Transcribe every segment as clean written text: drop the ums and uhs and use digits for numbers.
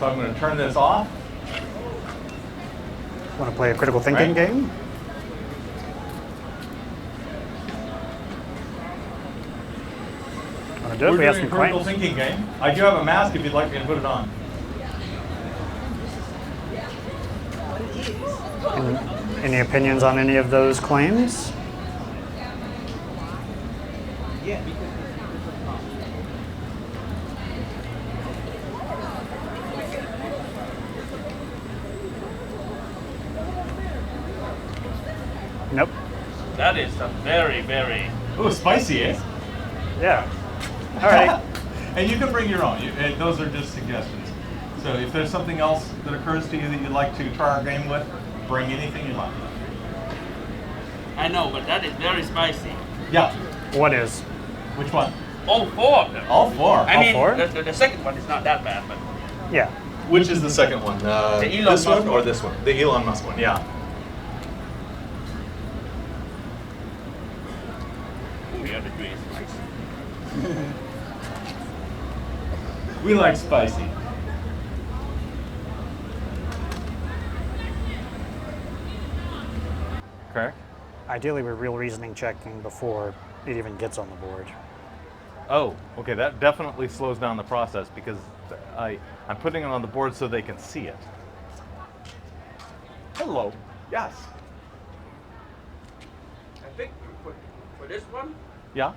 So I'm going to turn this off. Want to play a critical thinking game? Want to do it? We have some We're doing a critical claims. thinking game. I do have a mask if you'd like me to put it on. Any opinions on any of those claims? Nope. That is a very, very... Oh, spicy, eh? Yeah. All right. And you can bring your own. Those are just suggestions. So if there's something else that occurs to you that you'd like to try our game with, bring anything you like. I know, but that is very spicy. Yeah. What is? Which one? All four of them. All four. I mean, four? the second one is not that bad, but... Yeah. Which is the second one? Elon This Musk one or this one? The Elon Musk one, yeah. Oh, yeah, the three is spicy. We like spicy. Correct? Ideally, we're real reasoning checking before it even gets on the board. Oh, okay, that definitely slows down the process because I'm putting it on the board so they can see it. Hello. Yes. I think for this one, Yeah?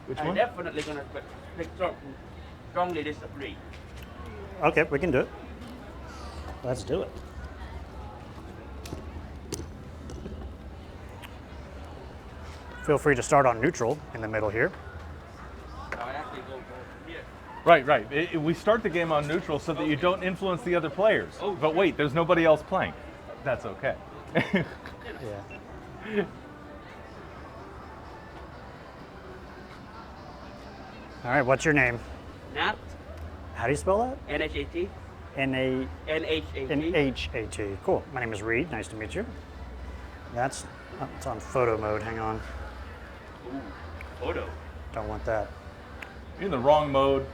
Which I'm one? definitely going to strongly disagree. Okay, we can do it. Let's do it. Feel free to start on neutral in the middle here. I actually go here. Right, right. We start the game on neutral so that you don't influence the other players. Oh. But wait, there's nobody else playing. That's okay. Yeah. All right, what's your name? Nhat, How do you spell that? N-H-A-T, N-A... N-H-A-T. N-H-A-T. Cool. My name is Reed. Nice to meet you. That's... Oh, it's on photo mode. Hang on. Ooh, photo. Don't want that. You're in the wrong mode.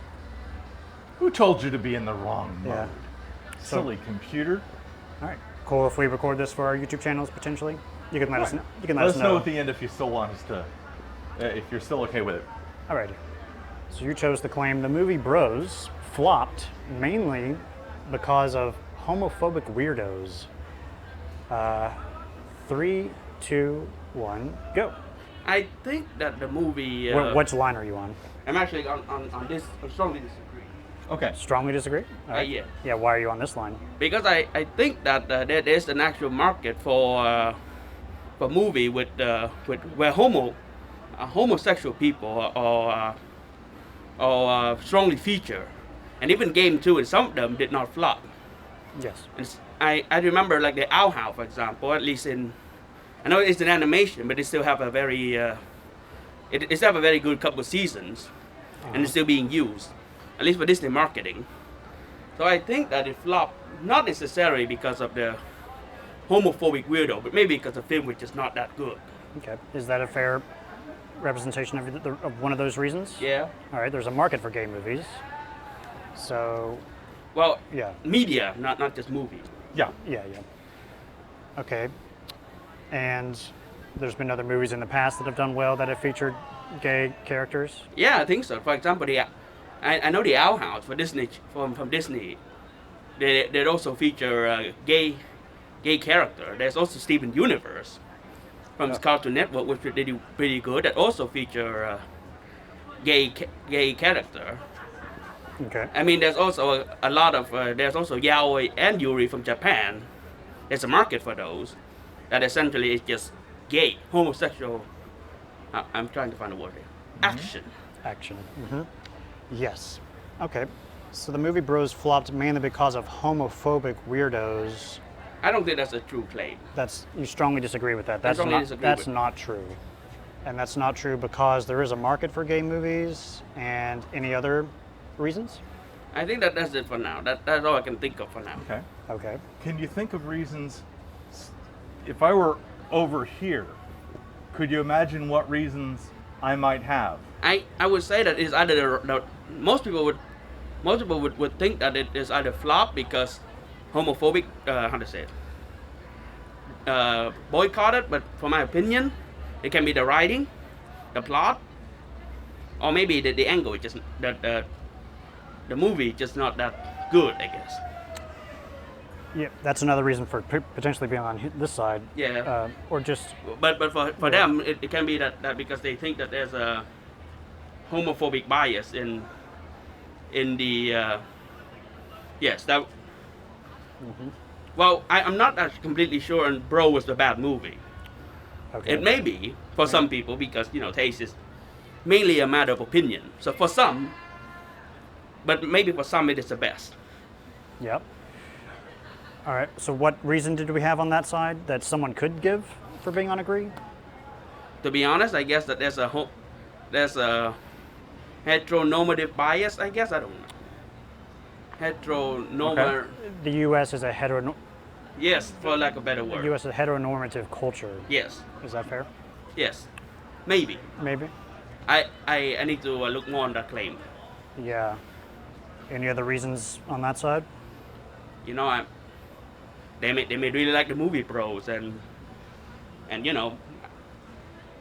Who told you to be in the wrong mode? Yeah. Silly computer. All right. Cool if we record this for our YouTube channels potentially. You can let us know. You can Let let us know at the end if you still want us to, if you're still okay with it. Alrighty. So you chose the claim the movie Bros flopped mainly because of homophobic weirdos. 3, 2, 1, go. I think that the movie... Which line are you on? I'm actually on this, I strongly disagree. Okay. Strongly disagree? All right. Yeah. Yeah, why are you on this line? Because I think that there is an actual market for movie with where homosexual people are strongly featured, and even game 2 and some of them did not flop. Yes. And I remember like the Owl House, for example, at least I know it's an animation, but it still have a very it still have a very good couple of seasons, and it's still being used, at least for Disney marketing. So I think that it flopped not necessarily because of the homophobic weirdo, but maybe because the film was just not that good. Okay. Is that a fair representation of one of those reasons? Yeah. All right. There's a market for gay movies. So, Well, yeah. media, not just movies. Yeah. Yeah. Okay. And there's been other movies in the past that have done well that have featured gay characters. Yeah, I think so. For example, I know the Owl House for Disney from Disney. They also feature a gay character. There's also Steven Universe from Cartoon Network, which they do pretty good. That also feature gay character. Okay. I mean, there's also a lot of there's also yaoi and yuri from Japan. There's a market for those. That essentially is just gay, homosexual. I'm trying to find a word here. Action. Action. Yes. Okay. So the movie Bros flopped mainly because of homophobic weirdos. I don't think that's a true claim. You strongly disagree with that. That's strongly disagree That's with- not true. And that's not true because there is a market for gay movies and any other reasons? I think that's it for now. That's all I can think of for now. Okay. Okay. Can you think of reasons? If I were over here, could you imagine what reasons I might have? I would say that it's either most people would most people would think that it is either flop because homophobic, how to say it, boycotted, but for my opinion, it can be the writing, the plot, or maybe the angle, just the movie just not that good, I guess. Yeah, that's another reason for potentially being on this side. Yeah. Or just. But for them, it can be that because they think that there's a homophobic bias in the yes, that. Well, I'm not actually completely sure, and Bro was a bad movie. Okay. It may be for some people because taste is mainly a matter of opinion. So for some, but maybe for some it is the best. Yep. All right. So what reason did we have on that side that someone could give for being on agree? To be honest, I guess that there's a heteronormative bias. I guess I don't know. Heteronormative. The U.S. is a Yes, for lack of a better word. U.S. is a heteronormative culture. Yes. Is that fair? Yes. Maybe. Maybe. I need to look more on that claim. Yeah. Any other reasons on that side? They may really like the movie Bros and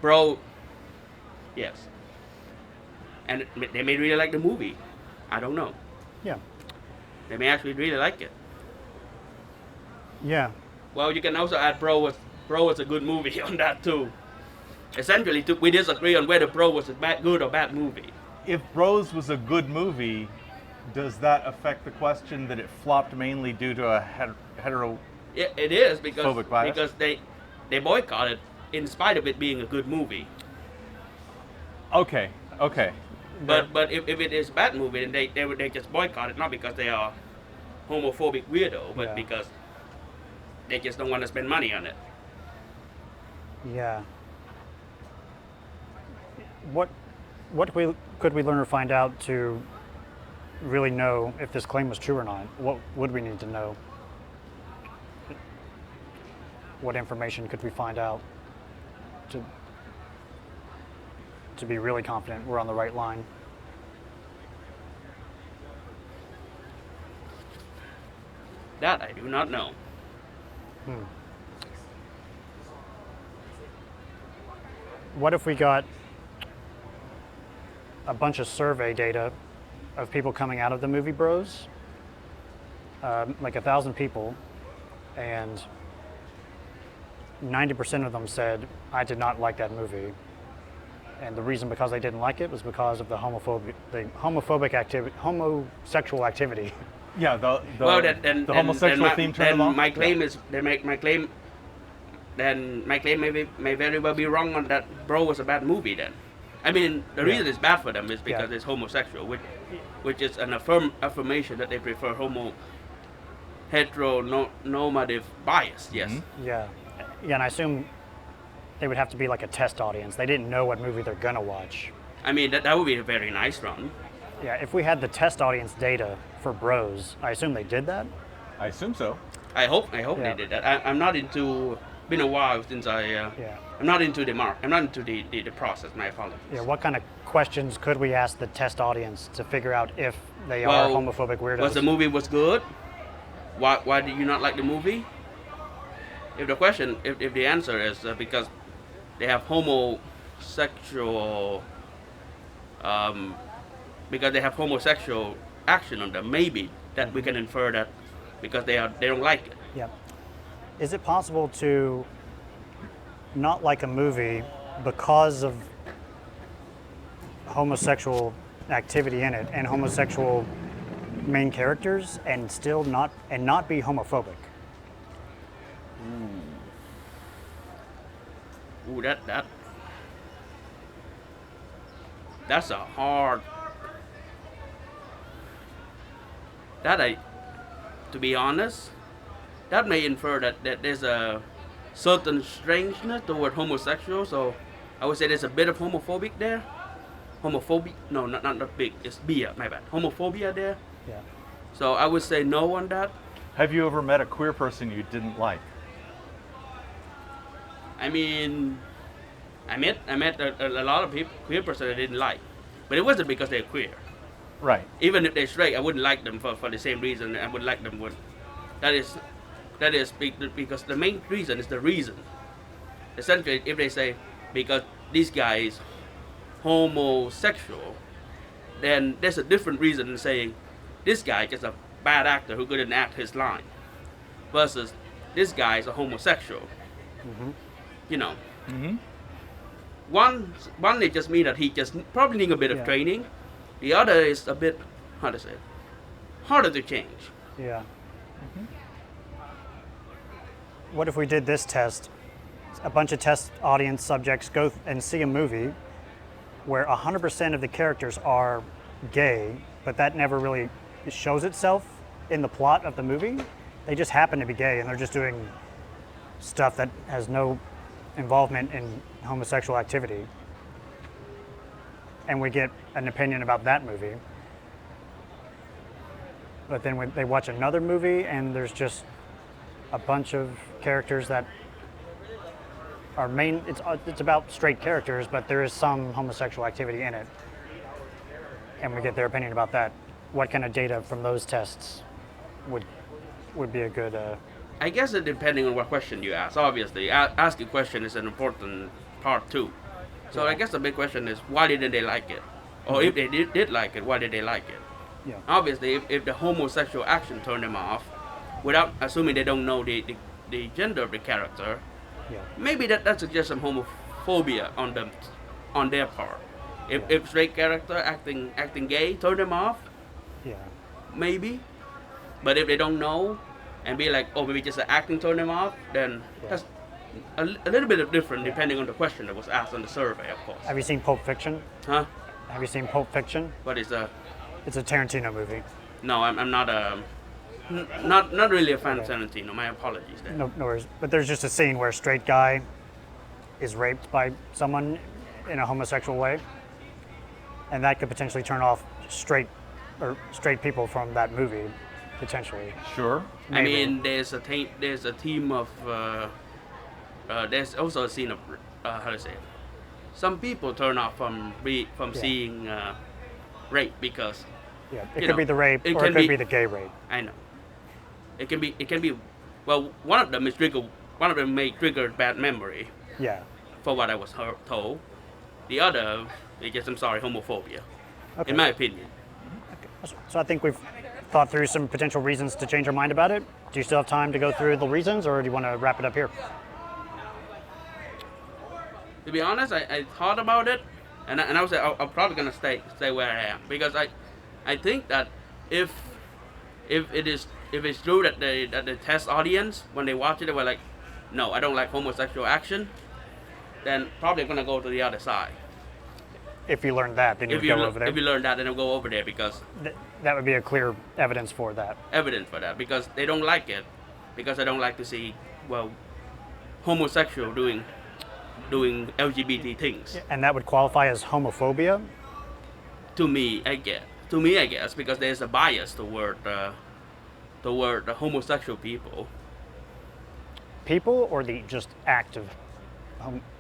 Bro. Yes. And they may really like the movie. I don't know. Yeah. They may actually really like it. Yeah. Well, you can also add Bro was a good movie on that too. Essentially, we disagree on whether Bro was a good or bad movie. If Bros was a good movie, does that affect the question that it flopped mainly due to a hetero? It is because bias? they boycotted in spite of it being a good movie. Okay. But if it is a bad movie, then they just boycott it, not because they are homophobic weirdo, but because they just don't want to spend money on it. Yeah. What could we learn or find out to really know if this claim was true or not? What would we need to know? What information could we find out to be really confident we're on the right line? That I do not know. What if we got a bunch of survey data of people coming out of the movie Bros, like 1,000 people, and 90% of them said, I did not like that movie. And the reason because they didn't like it was because of the homophobic activity, homosexual activity. Yeah, the homosexual theme turned them off. My claim is my claim may very well be wrong on that. Bro was a bad movie then. I mean, the reason it's bad for them is because it's homosexual, which is an affirmation that they prefer heteronormative bias. Yes. Mm-hmm. Yeah, and I assume they would have to be like a test audience. They didn't know what movie they're gonna watch. I mean, that would be a very nice run. Yeah, if we had the test audience data for Bros, I assume they did that. I assume so. I hope they did that. I'm not into. Been a while since I'm not into the I'm not into the process. My apologies. Yeah, what kind of questions could we ask the test audience to figure out if they are homophobic weirdos? Was the movie good? Why did you not like the movie? If the answer is because they have homosexual action on them, maybe that we can infer that because they don't like it. Yeah. Is it possible to not like a movie because of homosexual activity in it and homosexual main characters and still not be homophobic? Ooh, that's a hard. To be honest, that may infer that there's a certain strangeness toward homosexuals. So I would say there's a bit of homophobic there. Homophobia? No, not big. It's bia. My bad. Homophobia there. Yeah. So I would say no on that. Have you ever met a queer person you didn't like? I mean, I met a lot of people, queer person I didn't like, but it wasn't because they're queer. Right. Even if they're straight, I wouldn't like them for the same reason I would like them with. That is because the main reason is the reason. Essentially, if they say because this guy is homosexual, then there's a different reason than saying this guy is just a bad actor who couldn't act his line, versus this guy is a homosexual. You know, one they just mean that he just probably need a bit of training. The other is a bit, how to say it, harder to change. Yeah. What if we did this test? A bunch of test audience subjects go and see a movie where 100% of the characters are gay, but that never really shows itself in the plot of the movie. They just happen to be gay and they're just doing stuff that has no involvement in homosexual activity. And we get an opinion about that movie. But then when they watch another movie and there's just a bunch of characters that are it's about straight characters, but there is some homosexual activity in it. And we get their opinion about that. What kind of data from those tests would be a good... I guess it depending on what question you ask. Obviously, asking question is an important part too. So I guess the big question is, why didn't they like it? Or if they did like it, why did they like it? Yeah. Obviously, if the homosexual action turned them off, without assuming they don't know the gender of the character, maybe that suggests some homophobia on their part. If straight character acting gay turned them off, maybe. But if they don't know and be like, oh, maybe just the acting turned them off, then that's a little bit of different depending on the question that was asked on the survey, of course. Have you seen Pulp Fiction? Huh? Have you seen Pulp Fiction? What is that? It's a Tarantino movie. No, I'm not not really a fan of Tarantino. My apologies there. No worries. But there's just a scene where a straight guy is raped by someone in a homosexual way, and that could potentially turn off straight people from that movie, potentially. Sure. Maybe. I mean, there's a team of there's also a scene of how to say it. Some people turn off from seeing rape because it could be the rape or it could be the gay rape. I know. It can be. Well, one of them may trigger bad memory. Yeah. For what I was told. The other is just, homophobia. Okay. In my opinion. Okay. So I think we've thought through some potential reasons to change our mind about it. Do you still have time to go through the reasons, or do you want to wrap it up here? To be honest, I thought about it, and I was I'm probably gonna stay where I am, because I think that if it's true that the test audience, when they watch it, they were like, no, I don't like homosexual action, then probably gonna go to the other side. If you learn that, then you go over there. If you learn that, then you'll go over there, because that would be a clear evidence for that. Because they don't like it, because they don't like to see homosexual doing LGBT things. And that would qualify as homophobia? To me, I guess, because there's a bias toward the homosexual people. People, or the just act of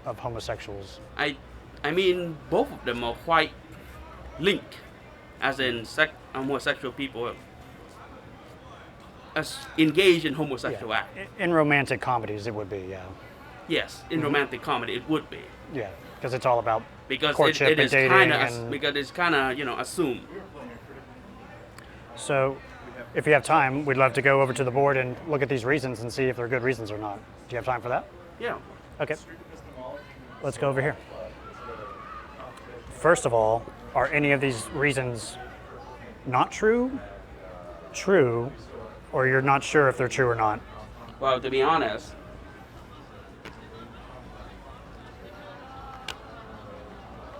homosexuals? I mean, both of them are quite linked, as in homosexual people engage in homosexual acts. In romantic comedies, it would be, yeah. Yes, in romantic comedy, it would be. Yeah, because it's all about because courtship it is and dating. Because it's kind of, assumed. So, if you have time, we'd love to go over to the board and look at these reasons and see if they're good reasons or not. Do you have time for that? Yeah. Okay. Let's go over here. First of all, are any of these reasons not true, or you're not sure if they're true or not? Well, to be honest,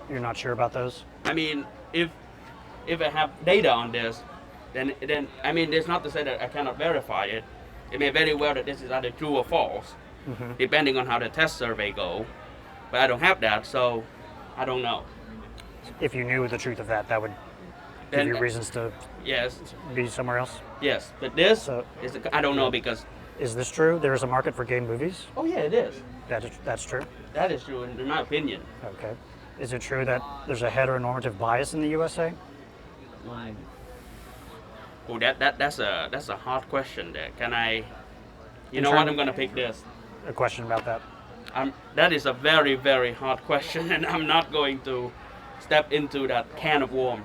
you're not sure about those? I mean, if I have data on this, then I mean, there's not to say that I cannot verify it. It may very well that this is either true or false, depending on how the test survey go. But I don't have that, so I don't know. If you knew the truth of that, that would give you reasons to be somewhere else? Yes, but this, I don't know, because... Is this true? There is a market for gay movies? Oh yeah, it is. That's true? That is true, in my opinion. Okay. Is it true that there's a heteronormative bias in the USA? Oh, that's a hard question there. Can I? You know what? I'm gonna pick this. A question about that. That is a very, very hard question, and I'm not going to step into that can of worm.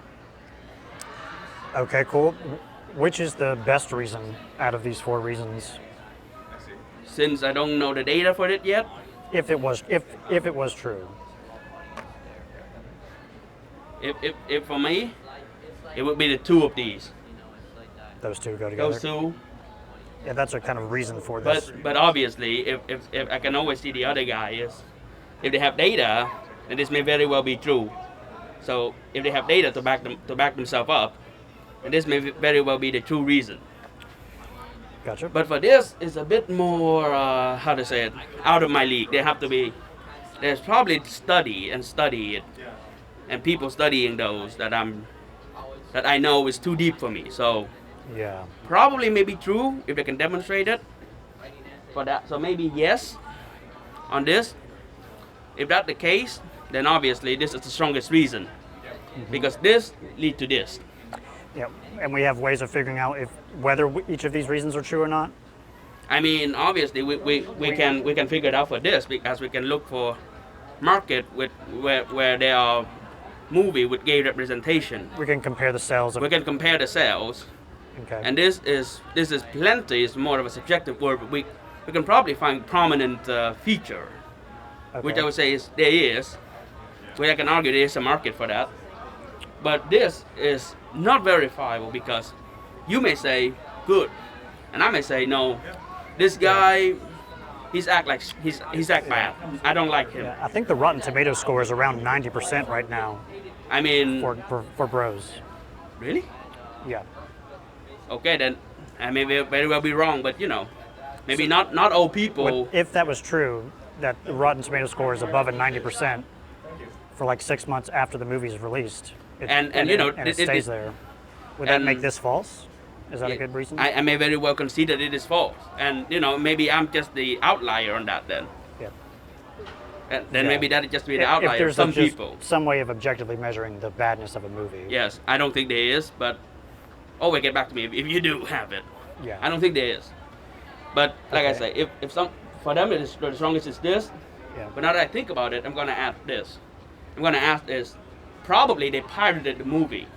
Okay, cool. Which is the best reason out of these 4 reasons? Since I don't know the data for it yet, If it was true. if for me, it would be the 2 of these. Those 2 go together. Those 2. Yeah, that's a kind of reason for this. But obviously, if I can always see the other guy is, if they have data, then this may very well be true. So if they have data to back themselves up, then this may very well be the true reason. Gotcha. But for this, it's a bit more how to say it, out of my league. There's probably study it, and people studying those that I know is too deep for me. So. Yeah. Probably may be true if they can demonstrate it. For that, so maybe yes on this. If that's the case, then obviously this is the strongest reason, because this lead to this. Yeah, and we have ways of figuring out whether each of these reasons are true or not. I mean, obviously we can figure it out for this, because we can look for market where there are movie with gay representation. We can compare the sales. We can compare the sales. Okay. And this is plenty. It's more of a subjective word, but we can probably find prominent feature, which I would say there is. Where I can argue there is a market for that. But this is not verifiable, because you may say good, and I may say no. This guy, he's act bad. I don't like him. Yeah, I think the Rotten Tomatoes score is around 90% right now. I mean, for Bros. Really? Yeah. Okay, then I may very well be wrong, but maybe not all people. If that was true, that the Rotten Tomatoes score is above a 90% for like 6 months after the movie is released, and it stays there, would that make this false? Is that a good reason? I may very well concede that it is false, and maybe I'm just the outlier on that then. Yeah. And then maybe that would just be the outlier. If there's some people. Some way of objectively measuring the badness of a movie. Yes, I don't think there is, but always get back to me if you do have it. Yeah. I don't think there is. But like I say, if for them it is the strongest is this. Yeah. But now that I think about it, I'm gonna ask this. I'm gonna ask this. Probably they pirated the movie.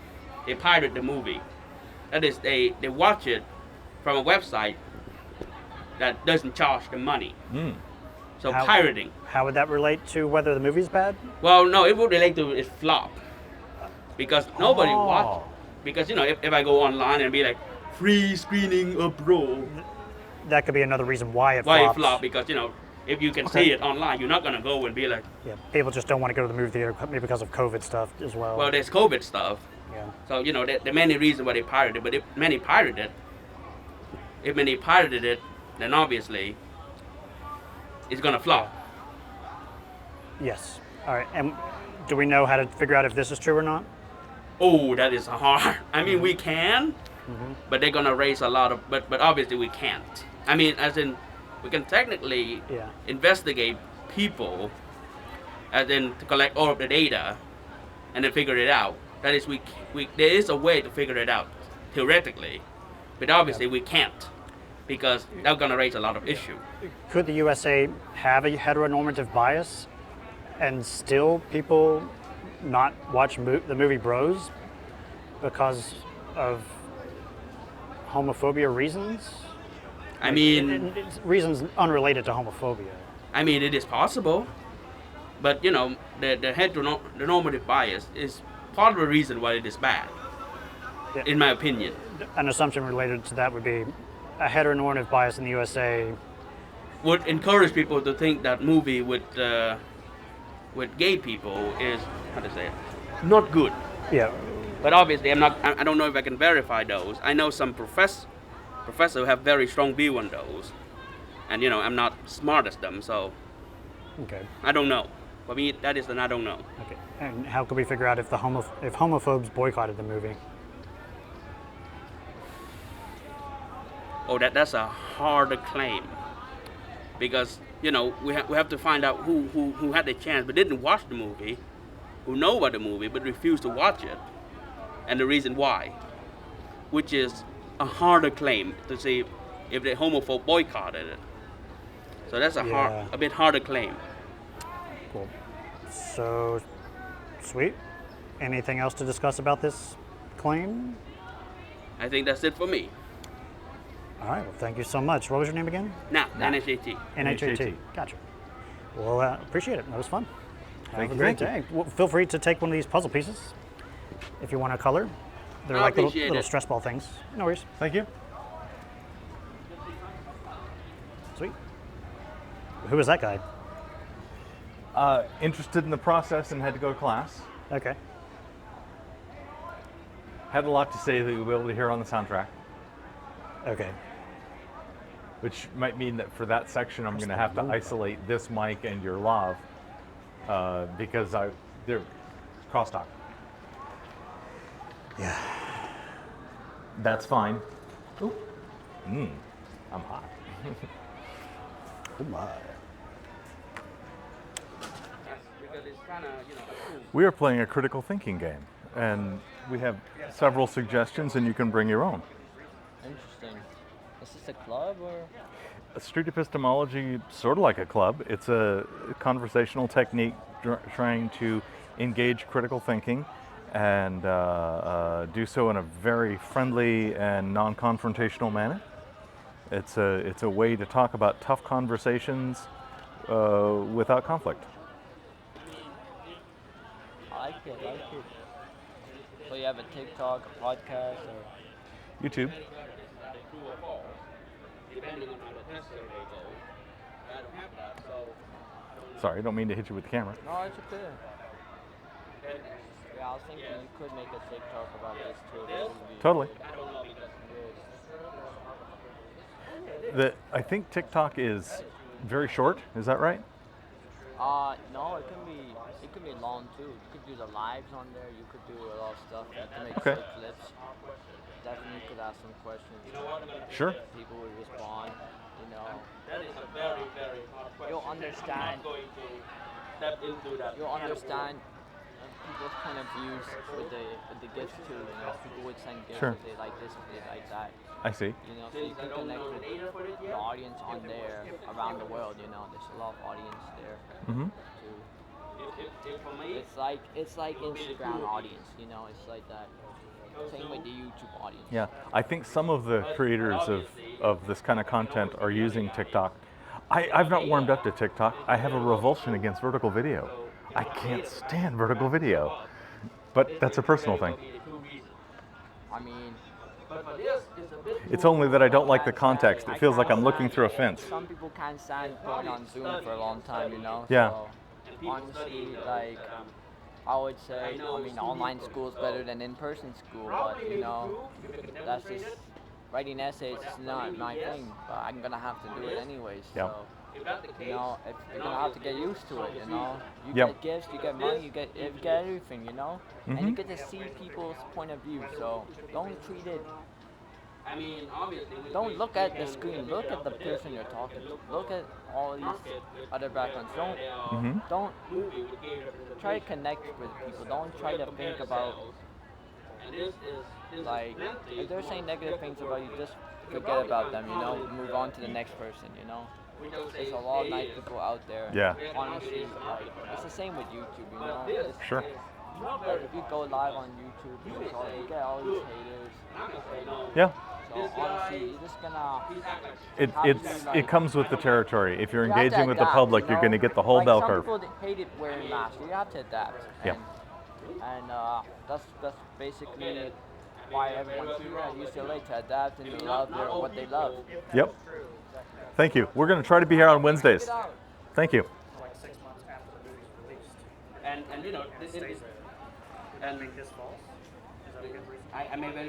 That is, they watch it from a website that doesn't charge them money. So pirating. How would that relate to whether the movie's bad? Well, no, it would relate to its flop, because nobody watched. Because if I go online and be like, free screening of Bro, that could be another reason why it flopped. Because if you can see it online, you're not gonna go and be like. Yeah, people just don't want to go to the movie theater maybe because of COVID stuff as well. Well, there's COVID stuff. Yeah. So there are many reasons why they pirated it. But if many pirated it, then obviously it's gonna flop. Yes. All right. And do we know how to figure out if this is true or not? Oh, that is hard. I mean, we can, but they're gonna raise a lot of. But obviously we can't. I mean, as in, we can technically investigate people, as in to collect all of the data, and then figure it out. That is, there is a way to figure it out, theoretically, but obviously we can't, because that's gonna raise a lot of issue. Could the USA have a heteronormative bias, and still people not watch the movie Bros because of homophobia reasons? I mean, reasons unrelated to homophobia. I mean, it is possible, but the heteronormative bias is part of the reason why it is bad, in my opinion. An assumption related to that would be a heteronormative bias in the USA would encourage people to think that movie with gay people is, how to say it, not good. Yeah. But obviously, I don't know if I can verify those. I know some professors who have very strong view on those, and I'm not smart as them, so. Okay. I don't know. For me, that is an I don't know. Okay. And how could we figure out if if homophobes boycotted the movie? Oh, that's a harder claim, because we have to find out who had the chance but didn't watch the movie, who know about the movie but refused to watch it, and the reason why, which is a harder claim to say if the homophobe boycotted it. So that's a bit harder claim. Cool. So, sweet. Anything else to discuss about this claim? I think that's it for me. All right. Well, thank you so much. What was your name again? Nhat, NHAT. NHAT. Gotcha. Well, appreciate it. That was fun. Thank Have a you, great thank day. Well, feel free to take one of these puzzle pieces if you want to color. They're I like little appreciate it. stress ball things. No worries. Thank you. Sweet. Who was that guy? Interested in the process and had to go to class. Okay. Had a lot to say that you'll be able to hear on the soundtrack, Okay. which might mean that for that section I'm going to have to isolate this mic and your lav because they're crosstalk. Yeah. That's fine. Ooh. I'm hot. Oh my. Because it's kind of, We are playing a critical thinking game, and we have several suggestions, and you can bring your own. Interesting. Is this a club or? Street epistemology, sort of like a club. It's a conversational technique trying to engage critical thinking and do so in a very friendly and non-confrontational manner. It's a way to talk about tough conversations without conflict. I like it. So you have a TikTok, a podcast, or? YouTube. Sorry, I don't mean to hit you with the camera. No, it's okay. Yeah, I was thinking you could make a TikTok about this too. Totally. Yes. I think TikTok is very short. Is that right? No, it can be long too. You could do the lives on there. You could do a lot of stuff. You can make Okay. short clips. Definitely could ask some questions. Sure. People would respond. You know, that is a very, very hard question. you'll understand. I'm not going to step into that. You'll understand people's point of views with the gifts too. You know, people would send gifts Sure. if they like this, if they like that. I see. You know, so you can connect with the audience on there around the world. You know, there's a lot of audience there Mm-hmm. too. For me, It's like Instagram audience. You know, it's like that. Same with the YouTube audience. Yeah, I think some of the creators of this kind of content are using TikTok. I've not warmed up to TikTok. I have a revulsion against vertical video. I can't stand vertical video. But that's a personal thing. I mean, It's only that I don't like the context. It feels like I'm looking through a fence. some people can't stand going on Zoom for a long time. You know. Yeah. So, honestly, like. I would say, I mean, online school is better than in-person school, but you know, that's just writing essays is not my thing, but I'm gonna have to do it anyways. Yeah. So, you know, you're gonna have to get used to it. You know, you Yep. get gifts, you get money, you get everything. You know, and you get to see people's point of view. So don't treat it. I mean, obviously, Don't look at the screen. Look at the person you're talking to. Look at all these other backgrounds. Don't try to connect with people. Don't try to think about like if they're saying negative things about you, just forget about them. You know, move on to the next person. You know, there's a lot of nice people out there. Yeah. Honestly, like it's the same with YouTube. You know. It's- Sure. Like if you go live on YouTube, you get all these haters. Yeah. So honestly, you're just gonna. It comes with the territory. If you're you have to engaging with the adapt, public, you you're know? going to get the whole like bell some curve. people hate it wearing masks. You have to adapt. Yeah. And that's basically why everyone's here at UCLA to adapt and to love what they love. Yep. Thank you. We're going to try to be here on Wednesdays. Thank you. Like 6 months after the movie's released. and you know, Stays there. and Make this false. Is that a good reason? I may very